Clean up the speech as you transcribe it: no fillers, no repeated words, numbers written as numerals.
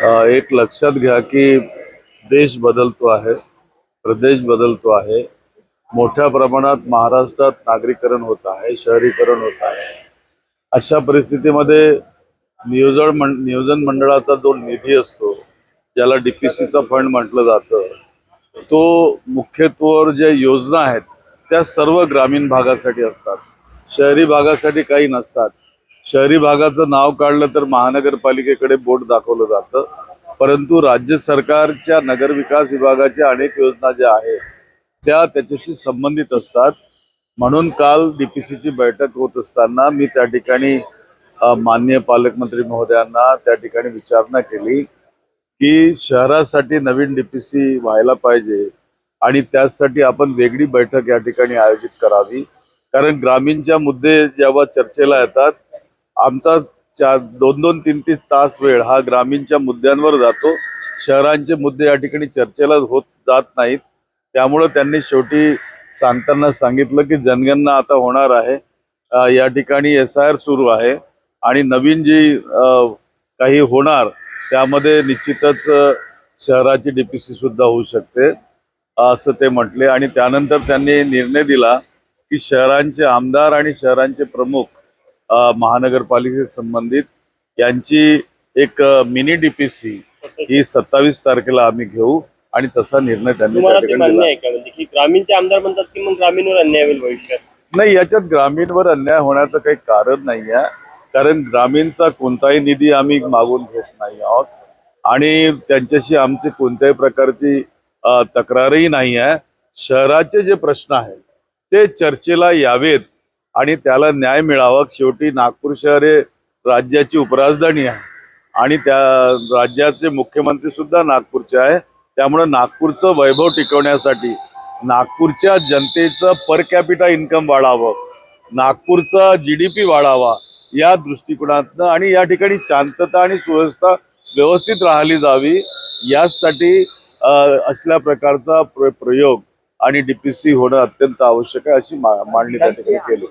एक लक्षात घ्या की देश बदलतो आहे, प्रदेश बदलतो आहे. मोठ्या प्रमाणात महाराष्ट्रात नागरीकरण होत आहे, शहरीकरण होत आहे. अशा परिस्थितीमध्ये नियोजन मंडळाचा जो निधी असतो, ज्याला डीपीसीचा फंड म्हटलं जातं, तो मुख्यत्वे ज्या योजना आहेत त्या सर्व ग्रामीण भागासाठी असतात. शहरी भागासाठी काही नसतात. शहरी भागाचं नाव काढलं तर महानगरपालिकेकडे बोट दाखवलं जातं, परंतु राज्य सरकारच्या नगर विकास विभागाच्या अनेक योजना ज्या आहेत त्या त्याच्याशी संबंधित असतात. म्हणून काल डीपीसीची बैठक होत असताना मी त्या ठिकाणी माननीय पालकमंत्री महोदयांना त्या ठिकाणी विचारणा केली की शहरासाठी नवीन डीपीसी व्हायला पाहिजे आणि त्यासाठी आपण वेगळी बैठक या ठिकाणी आयोजित करावी. कारण ग्रामीणच्या मुद्दे जेव्हा चर्चेला येतात, आमचा 2-2, 3-3 तास वेळ हा ग्रामीणच्या मुद्द्यांवर जातो. शहरांचे मुद्दे या ठिकाणी चर्चेला होत जात नाहीत. त्यामुळे त्यांनी शेवटी सांगताना सांगितलं की जनगणना आता होणार आहे, या ठिकाणी SIR सुरू आहे आणि नवीन जी काही होणार त्यामध्ये निश्चितच शहराची डीपीसी सुद्धा होऊ शकते असं ते म्हटले. आणि त्यानंतर त्यांनी निर्णय दिला की शहरांचे आमदार आणि शहरांचे प्रमुख महानगरपालिके संबंधित यांची एक मिनी डीपीसी ही 27 तारखेला आम्ही घेऊ आणि तसा निर्णय त्यांनी त्या ठिकाणी दिला. म्हणजे की ग्रामीणचे आमदार म्हणतात की मग ग्रामीणवर अन्याय होईल भविष्यात? नाही, याच्यात ग्रामीणवर अन्याय होण्याचं काही कारण नाही आहे. कारण ग्रामीणचा कोणताही निधी आम्ही मागून घेत नाही आहोत आणि त्यांच्याशी आमची कोणत्याही प्रकारची तक्रारही नाही आहे. शहराचे जे प्रश्न आहेत ते चर्चेला यावेत आणि त्याला न्याय मिळावा. शेवटी नागपूर शहर हे राज्याची उपराजधानी आहे आणि त्या राज्याचे मुख्यमंत्री सुद्धा नागपूरचे आहे. त्यामुळे नागपूरचं वैभव टिकवण्यासाठी नागपूरच्या जनतेचं पर कॅपिटा इन्कम वाढावं, नागपूरचा GDP वाढावा या दृष्टिकोनातनं आणि या ठिकाणी शांतता आणि सुव्यवस्था व्यवस्थित राहिली जावी यासाठी असल्या प्रकारचा प्रयोग आणि डीपीसी होणं अत्यंत आवश्यक आहे अशी मांडणी त्या ठिकाणी केली.